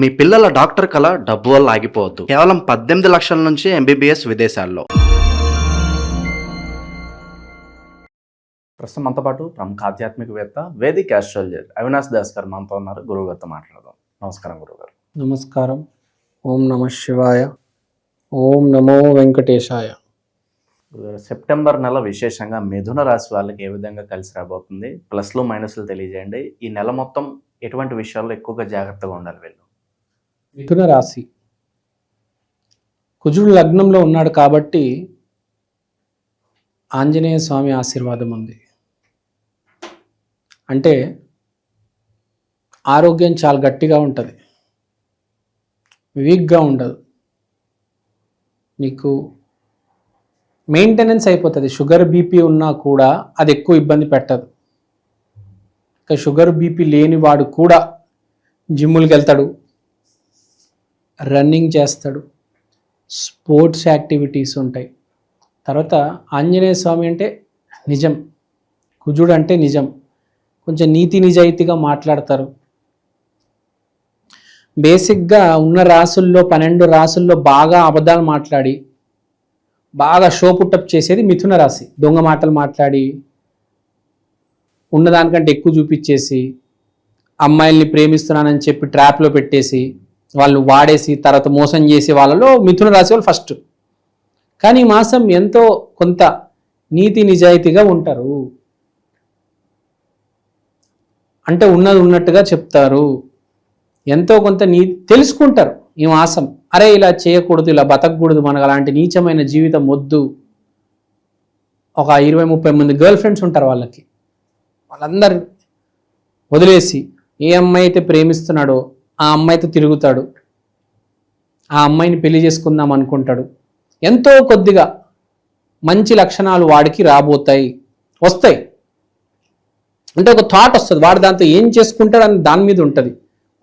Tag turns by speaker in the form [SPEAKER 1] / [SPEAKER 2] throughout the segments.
[SPEAKER 1] మీ పిల్లల డాక్టర్ కళ డబ్బు వల్ల ఆగిపోవద్దు. కేవలం 18 లక్షల నుంచి ఎంబీబీఎస్ విదేశాల్లో. ప్రస్తుతం మనతో పాటు ప్రముఖ ఆధ్యాత్మికవేత్త వేదిక్ ఆస్ట్రాలజర్ అవినాష్ దాస్ గారు మనతో ఉన్నారు. గురువు గారితో మాట్లాడదాం. నమస్కారం గురుగారు.
[SPEAKER 2] నమస్కారం. ఓం నమ శివాయ. ఓం నమో వెంకటేశాయ.
[SPEAKER 1] సెప్టెంబర్ నెల విశేషంగా మిథున రాశి వాళ్ళకి ఏ విధంగా కలిసి రాబోతుంది, ప్లస్లు మైనస్లు తెలియజేయండి. ఈ నెల మొత్తం ఎటువంటి విషయాల్లో ఎక్కువగా జాగ్రత్తగా ఉండాలి వీళ్ళు?
[SPEAKER 2] మిథున రాశి కుజుడు లగ్నంలో ఉన్నాడు కాబట్టి ఆంజనేయ స్వామి ఆశీర్వాదం ఉంది. అంటే ఆరోగ్యం చాలా గట్టిగా ఉంటుంది, వీక్గా ఉండదు. నీకు మెయింటెనెన్స్ అయిపోతుంది. షుగర్ బీపీ ఉన్నా కూడా అది ఎక్కువ ఇబ్బంది పెట్టదు. ఇక షుగర్ బీపీ లేని వాడు కూడా జిమ్ములకి వెళ్తాడు, రన్నింగ్ చేస్తాడు, స్పోర్ట్స్ యాక్టివిటీస్ ఉంటాయి. తర్వాత ఆంజనేయ స్వామి అంటే నిజం, కుజుడు అంటే నిజం. కొంచెం నీతి నిజాయితీగా మాట్లాడతారు. బేసిక్గా ఉన్న రాసుల్లో 12 రాసుల్లో బాగా అబద్ధాలు మాట్లాడి బాగా షో పుట్టప్ చేసేది మిథున రాశి. దొంగ మాటలు మాట్లాడి ఉన్నదానికంటే ఎక్కువ చూపించేసి అమ్మాయిల్ని ప్రేమిస్తున్నానని చెప్పి ట్రాప్లో పెట్టేసి వాళ్ళు వాడేసి తర్వాత మోసం చేసే వాళ్ళలో మిథున రాశి వాళ్ళు ఫస్ట్. కానీ ఈ మాసం ఎంతో కొంత నీతి నిజాయితీగా ఉంటారు. అంటే ఉన్నది ఉన్నట్టుగా చెప్తారు, ఎంతో కొంత తెలుసుకుంటారు ఈ మాసం. అరే ఇలా చేయకూడదు, ఇలా బతకూడదు, మనకు అలాంటి నీచమైన జీవితం వద్దు. ఒక 20-30 మంది గర్ల్ ఫ్రెండ్స్ ఉంటారు వాళ్ళకి. వాళ్ళందరూ వదిలేసి ఏ అమ్మాయి అయితే ప్రేమిస్తున్నాడో ఆ అమ్మాయితో తిరుగుతాడు, ఆ అమ్మాయిని పెళ్లి చేసుకుందాం అనుకుంటాడు. ఎంతో కొద్దిగా మంచి లక్షణాలు వాడికి వస్తాయి. అంటే ఒక థాట్ వస్తుంది, వాడు దాంతో ఏం చేసుకుంటాడు అని దాని మీద ఉంటుంది.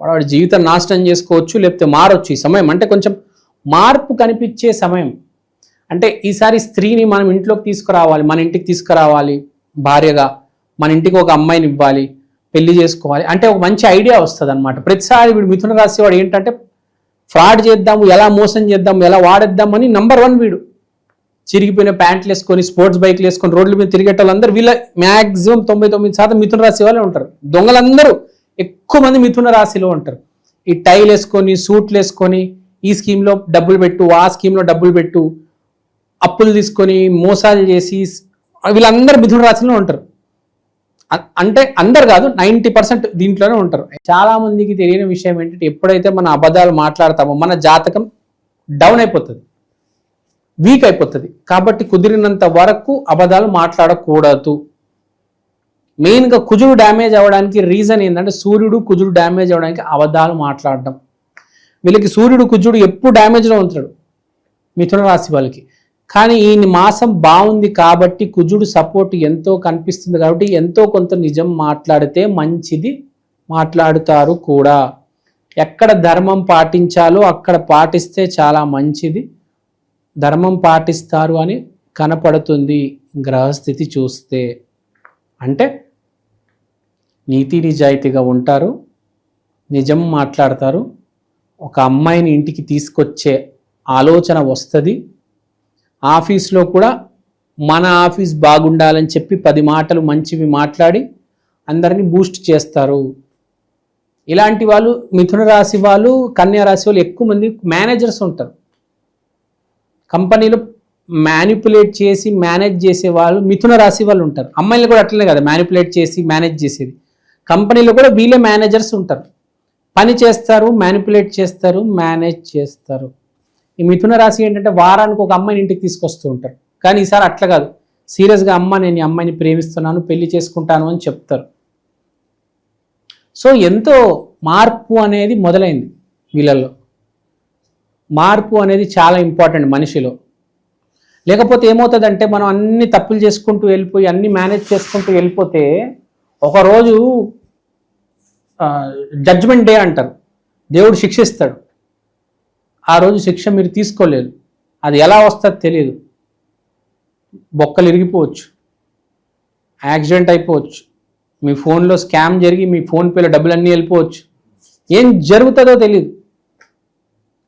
[SPEAKER 2] వాడి జీవితం నాశనం చేసుకోవచ్చు, లేకపోతే మారొచ్చు. ఈ సమయం అంటే కొంచెం మార్పు కనిపించే సమయం. అంటే ఈసారి స్త్రీని మనం ఇంట్లోకి తీసుకురావాలి, మన ఇంటికి తీసుకురావాలి భార్యగా, మన ఇంటికి ఒక అమ్మాయిని ఇవ్వాలి, పెళ్లి చేసుకోవాలి అంటే ఒక మంచి ఐడియా వస్తుంది అనమాట. ప్రతిసారి వీడు మిథున రాశి వాడు ఏంటంటే ఫ్రాడ్ చేద్దాము, ఎలా మోసం చేద్దాము, ఎలా వాడేద్దామని నంబర్ 1 వీడు. చిరిగిపోయిన ప్యాంట్లు వేసుకొని స్పోర్ట్స్ బైక్లు వేసుకొని రోడ్ల మీద తిరిగేట వాళ్ళందరూ వీళ్ళ మ్యాక్సిమం 99% మిథున రాశి వాళ్ళే ఉంటారు. దొంగలందరూ ఎక్కువ మంది మిథున రాశిలో ఉంటారు. ఈ టైల్ వేసుకొని సూట్లు వేసుకొని ఈ స్కీమ్లో డబ్బులు పెట్టు, ఆ స్కీమ్లో డబ్బులు పెట్టు, అప్పులు తీసుకొని మోసాలు చేసి వీళ్ళందరూ మిథున రాశిలో ఉంటారు. అంటే అందరు కాదు, 90% దీంట్లోనే ఉంటారు. చాలా మందికి తెలియని విషయం ఏంటంటే ఎప్పుడైతే మన అబద్ధాలు మాట్లాడతామో మన జాతకం డౌన్ అయిపోతుంది, వీక్ అయిపోతుంది. కాబట్టి కుదిరినంత వరకు అబద్ధాలు మాట్లాడకూడదు. మెయిన్గా కుజుడు డ్యామేజ్ అవ్వడానికి రీజన్ ఏంటంటే సూర్యుడు కుజుడు డ్యామేజ్ అవ్వడానికి అబద్ధాలు మాట్లాడడం. వీళ్ళకి సూర్యుడు కుజుడు ఎప్పుడు డ్యామేజ్లో ఉంటాడు మిథున రాశి వాళ్ళకి. కానీ ఈ మాసం బాగుంది కాబట్టి కుజుడు సపోర్ట్ ఎంతో కనిపిస్తుంది కాబట్టి ఎంతో కొంత నిజం మాట్లాడితే మంచిది మాట్లాడుతారు కూడా. ఎక్కడ ధర్మం పాటించాలో అక్కడ పాటిస్తే చాలా మంచిది, ధర్మం పాటిస్తారు అని కనపడుతుంది గ్రహస్థితి చూస్తే. అంటే నీతి నిజాయితీగా ఉంటారు, నిజం మాట్లాడతారు, ఒక అమ్మాయిని ఇంటికి తీసుకొచ్చే ఆలోచన వస్తుంది. ఆఫీస్లో కూడా మన ఆఫీస్ బాగుండాలని చెప్పి 10 మాటలు మంచివి మాట్లాడి అందరినీ బూస్ట్ చేస్తారు. ఇలాంటి వాళ్ళు మిథున రాశి వాళ్ళు, కన్యా రాశి వాళ్ళు ఎక్కువ మంది మేనేజర్స్ ఉంటారు. కంపెనీలో మ్యానిపులేట్ చేసి మేనేజ్ చేసే వాళ్ళు మిథున రాశి వాళ్ళు ఉంటారు. అమ్మాయిలు కూడా అట్లనే కదా మ్యానిపులేట్ చేసి మేనేజ్ చేసేది. కంపెనీలో కూడా వీళ్ళే మేనేజర్స్ ఉంటారు. పని చేస్తారు, మ్యానిపులేట్ చేస్తారు, మేనేజ్ చేస్తారు. ఈ మిథున రాశి ఏంటంటే వారానికి ఒక అమ్మాయిని ఇంటికి తీసుకొస్తూ ఉంటారు. కానీ ఈసారి అట్లా కాదు, సీరియస్గా నేను ఈ అమ్మాయిని ప్రేమిస్తున్నాను, పెళ్లి చేసుకుంటాను అని చెప్తారు. సో ఎంతో మార్పు అనేది మొదలైంది వీళ్ళల్లో. మార్పు అనేది చాలా ఇంపార్టెంట్ మనిషిలో. లేకపోతే ఏమవుతుందంటే మనం అన్ని తప్పులు చేసుకుంటూ వెళ్ళిపోయి అన్ని మేనేజ్ చేసుకుంటూ వెళ్ళిపోతే ఒకరోజు జడ్జ్మెంట్ డే అంటారు, దేవుడు శిక్షిస్తాడు. ఆ రోజు శిక్ష మీరు తీసుకోలేరు. అది ఎలా వస్తుందో తెలియదు. బొక్కలు ఇరిగిపోవచ్చు, యాక్సిడెంట్ అయిపోవచ్చు, మీ ఫోన్లో స్కామ్ జరిగి మీ ఫోన్పేలో డబ్బులన్నీ వెళ్ళిపోవచ్చు, ఏం జరుగుతుందో తెలియదు.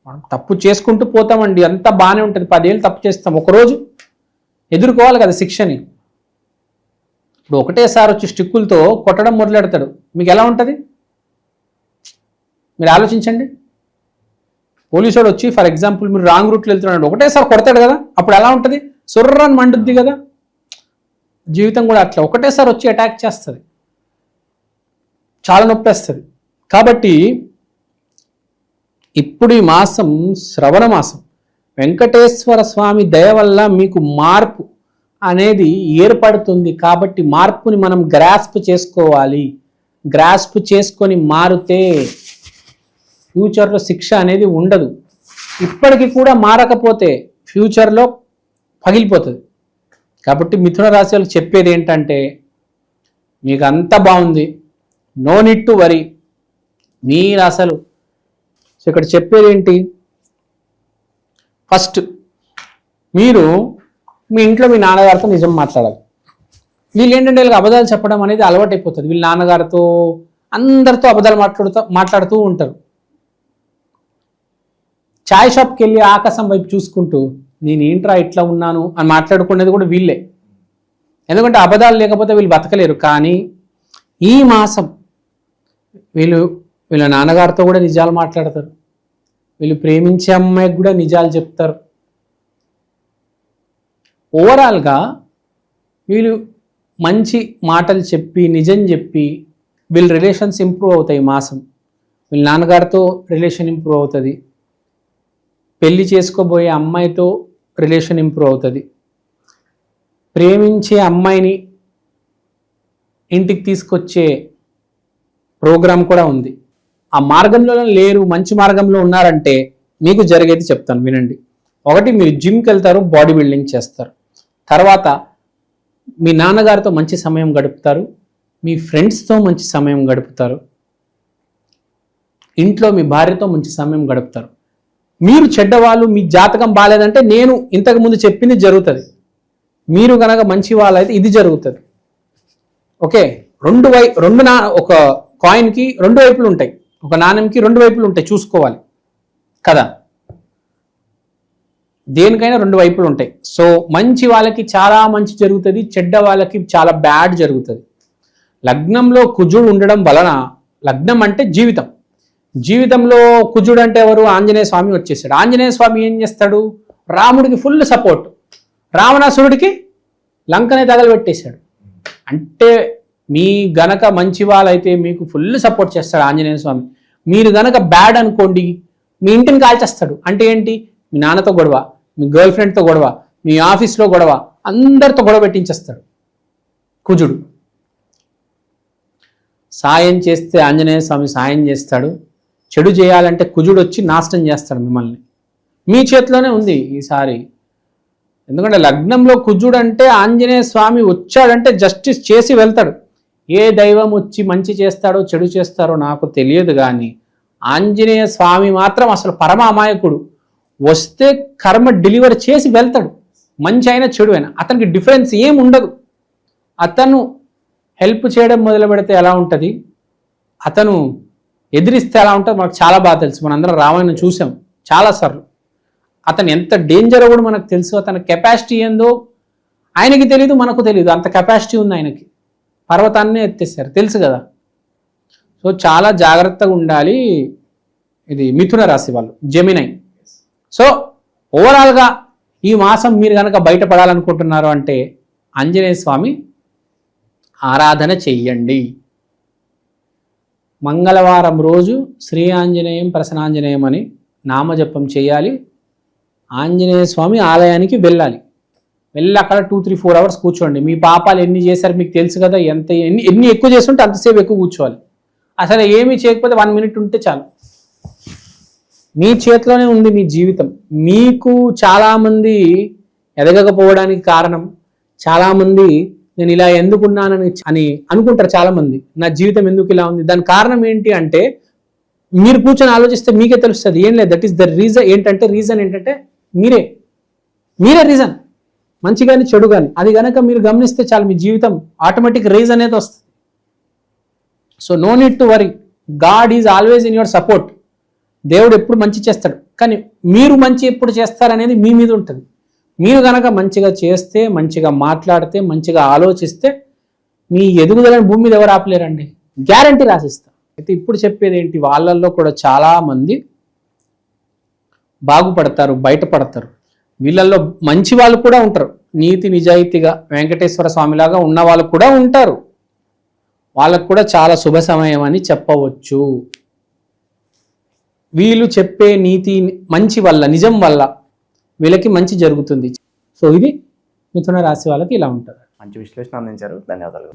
[SPEAKER 2] మనం తప్పు చేసుకుంటూ పోతామండి, అంతా బాగానే ఉంటుంది, 10 ఏళ్ళు తప్పు చేస్తాం, ఒకరోజు ఎదుర్కోవాలి కదా శిక్షని. ఇప్పుడు ఒకటేసారి వచ్చి స్టిక్కులతో కొట్టడం మొదలెడతాడు, మీకు ఎలా ఉంటుంది? మీరు ఆలోచించండి. పోలీసుడు వచ్చి ఫర్ ఎగ్జాంపుల్ మీరు రాంగ్ రూట్లో వెళ్తున్నాడు, ఒకటేసారి కొడతాడు కదా, అప్పుడు ఎలా ఉంటుంది? సుర్రని మండుద్ది కదా. జీవితం కూడా అట్లా ఒకటేసారి వచ్చి అటాక్ చేస్తుంది, చాలా నొప్పేస్తుంది. కాబట్టి ఇప్పుడు ఈ మాసం శ్రవణ మాసం, వెంకటేశ్వర స్వామి దయ వల్ల మీకు మార్పు అనేది ఏర్పడుతుంది. కాబట్టి మార్పుని మనం గ్రాస్ప్ చేసుకోవాలి. గ్రాస్ప్ చేసుకొని మారితే ఫ్యూచర్లో శిక్ష అనేది ఉండదు. ఇప్పటికీ కూడా మారకపోతే ఫ్యూచర్లో పగిలిపోతుంది. కాబట్టి మిథున రాశి వాళ్ళకి చెప్పేది ఏంటంటే, మీకు అంతా బాగుంది, నో నీడ్ టు వరీ. మీరు అసలు ఇక్కడ చెప్పేది ఏంటి? ఫస్ట్ మీరు మీ ఇంట్లో మీ నాన్నగారితో నిజం మాట్లాడాలి. వీళ్ళు ఏంటంటే వీళ్ళకి అబద్ధాలు చెప్పడం అనేది అలవాటైపోతుంది. వీళ్ళ నాన్నగారితో అందరితో అబద్ధాలు మాట్లాడుతూ ఉంటారు. చాయ్ షాప్కి వెళ్ళి ఆకాశం వైపు చూసుకుంటూ నేను ఏంట్రా ఇట్లా ఉన్నాను అని మాట్లాడుకునేది కూడా వీళ్ళే. ఎందుకంటే అబద్ధాలు లేకపోతే వీళ్ళు బతకలేరు. కానీ ఈ మాసం వీళ్ళ నాన్నగారితో కూడా నిజాలు మాట్లాడతారు. వీళ్ళు ప్రేమించే అమ్మాయికి కూడా నిజాలు చెప్తారు. ఓవరాల్గా వీళ్ళు మంచి మాటలు చెప్పి నిజం చెప్పి వీళ్ళ రిలేషన్స్ ఇంప్రూవ్ అవుతాయి. మాసం వీళ్ళ నాన్నగారితో రిలేషన్ ఇంప్రూవ్ అవుతుంది. పెళ్లి చేసుకోబోయే అమ్మాయితో రిలేషన్ ఇంప్రూవ్ అవుతుంది. ప్రేమించే అమ్మాయిని ఇంటికి తీసుకొచ్చే ప్రోగ్రాం కూడా ఉంది. ఆ మార్గంలో లేరు, మంచి మార్గంలో ఉన్నారంటే మీకు జరిగేది చెప్తాను వినండి. ఒకటి, మీరు జిమ్కి వెళ్తారు, బాడీ బిల్డింగ్ చేస్తారు. తర్వాత మీ నాన్నగారితో మంచి సమయం గడుపుతారు, మీ ఫ్రెండ్స్తో మంచి సమయం గడుపుతారు, ఇంట్లో మీ భార్యతో మంచి సమయం గడుపుతారు. మీరు చెడ్డవాళ్ళు, మీ జాతకం బాగాలేదంటే నేను ఇంతకు ముందు చెప్పింది జరుగుతుంది. మీరు కనుక మంచి వాళ్ళైతే ఇది జరుగుతుంది. ఓకే, ఒక కాయిన్కి 2 వైపులు ఉంటాయి, ఒక నాణ్యంకి 2 వైపులు ఉంటాయి, చూసుకోవాలి కదా. దేనికైనా 2 వైపులు ఉంటాయి. సో మంచి వాళ్ళకి చాలా మంచి జరుగుతుంది, చెడ్డ వాళ్ళకి చాలా బ్యాడ్ జరుగుతుంది. లగ్నంలో కుజుడు ఉండడం వలన, లగ్నం అంటే జీవితం, జీవితంలో కుజుడు అంటే ఎవరు? ఆంజనేయ స్వామి వచ్చేసాడు. ఆంజనేయ స్వామి ఏం చేస్తాడు? రాముడికి ఫుల్ సపోర్ట్, రావణాసురుడికి లంకనే తగలబెట్టేశాడు. అంటే మీ గనక మంచి వాళ్ళైతే మీకు ఫుల్ సపోర్ట్ చేస్తాడు ఆంజనేయ స్వామి. మీరు గనక బ్యాడ్ అనుకోండి, మీ ఇంటిని కాల్చేస్తాడు. అంటే ఏంటి? మీ నాన్నతో గొడవ, మీ గర్ల్ ఫ్రెండ్తో గొడవ, మీ ఆఫీస్లో గొడవ, అందరితో గొడవ పెట్టించేస్తాడు కుజుడు. సాయం చేస్తే ఆంజనేయ స్వామి సాయం చేస్తాడు, చెడు చేయాలంటే కుజుడు వచ్చి నాశనం చేస్తాడు మిమ్మల్ని. మీ చేతిలోనే ఉంది ఈసారి. ఎందుకంటే లగ్నంలో కుజుడు అంటే ఆంజనేయ స్వామి వచ్చాడంటే జస్టిస్ చేసి వెళ్తాడు. ఏ దైవం వచ్చి మంచి చేస్తాడో చెడు చేస్తారో నాకు తెలియదు, కానీ ఆంజనేయ స్వామి మాత్రం అసలు పరమ అమాయకుడు. వస్తే కర్మ డెలివర్ చేసి వెళ్తాడు, మంచి అయినా చెడు అయినా అతనికి డిఫరెన్స్ ఏం ఉండదు. అతను హెల్ప్ చేయడం మొదలు పెడితే ఎలా ఉంటుంది, అతను ఎదిరిస్తే ఎలా ఉంటుంది మనకు చాలా బాగా తెలుసు. మనందరం రామాయణం చూసాం చాలాసార్లు. అతను ఎంత డేంజర్ కూడా మనకు తెలుసు. అతని కెపాసిటీ ఏందో ఆయనకి తెలియదు, మనకు తెలియదు. అంత కెపాసిటీ ఉంది ఆయనకి. పర్వతాన్నే ఎత్తేసారు, తెలుసు కదా. సో చాలా జాగ్రత్తగా ఉండాలి. ఇది మిథున రాశి వాళ్ళు, జెమినై. సో ఓవరాల్గా ఈ మాసం మీరు కనుక బయటపడాలనుకుంటున్నారు అంటే ఆంజనేయ స్వామి ఆరాధన చెయ్యండి. మంగళవారం రోజు శ్రీ ఆంజనేయం ప్రసన్నాంజనేయం అని నామజపం చేయాలి. ఆంజనేయ స్వామి ఆలయానికి వెళ్ళాలి. వెళ్ళి అక్కడ 2-3-4 అవర్స్ కూర్చోండి. మీ పాపాలు ఎన్ని చేశారు మీకు తెలుసు కదా. ఎన్ని ఎక్కువ చేస్తుంటే అంతసేపు ఎక్కువ కూర్చోవాలి. అసలు ఏమీ చేయకపోతే 1 మినిట్ ఉంటే చాలు. మీ చేతిలోనే ఉంది మీ జీవితం. మీకు చాలామంది ఎదగకపోవడానికి కారణం, చాలామంది నేను ఇలా ఎందుకున్నానని అని అనుకుంటారు. చాలామంది నా జీవితం ఎందుకు ఇలా ఉంది, దాని కారణం ఏంటి అంటే మీరు కూర్చొని ఆలోచిస్తే మీకే తెలుస్తుంది. ఏం లేదు, that is the reason. Reason ఏంటంటే మీరే రీజన్. మంచి కానీ చెడు కానీ అది కనుక మీరు గమనిస్తే చాలు, మీ జీవితం ఆటోమేటిక్ రీజన్ అనేది వస్తుంది. So no need to worry, God is always in your support. దేవుడు ఎప్పుడు మంచి చేస్తాడు. కానీ మీరు మంచి ఎప్పుడు చేస్తారనేది మీ మీద ఉంటుంది. మీరు గనక మంచిగా చేస్తే, మంచిగా మాట్లాడితే, మంచిగా ఆలోచిస్తే మీ ఎదుగుదలని భూమి మీద ఎవరు ఆపలేరండి. గ్యారంటీ రాసిస్తా. అయితే ఇప్పుడు చెప్పేది ఏంటి, వాళ్ళల్లో కూడా చాలా మంది బాగుపడతారు, బయటపడతారు. వీళ్ళల్లో మంచి వాళ్ళు కూడా ఉంటారు, నీతి నిజాయితీగా వెంకటేశ్వర స్వామిలాగా ఉన్న వాళ్ళు కూడా ఉంటారు. వాళ్ళకు కూడా చాలా శుభ సమయం అని చెప్పవచ్చు. వీళ్ళు చెప్పే నీతి మంచి వల్ల, నిజం వల్ల వీళ్ళకి మంచి జరుగుతుంది. సో ఇది మిథున రాశి వాళ్ళకి ఇలా ఉంటుంది.
[SPEAKER 1] మంచి విశ్లేషణ అందించారు. ధన్యవాదాలు.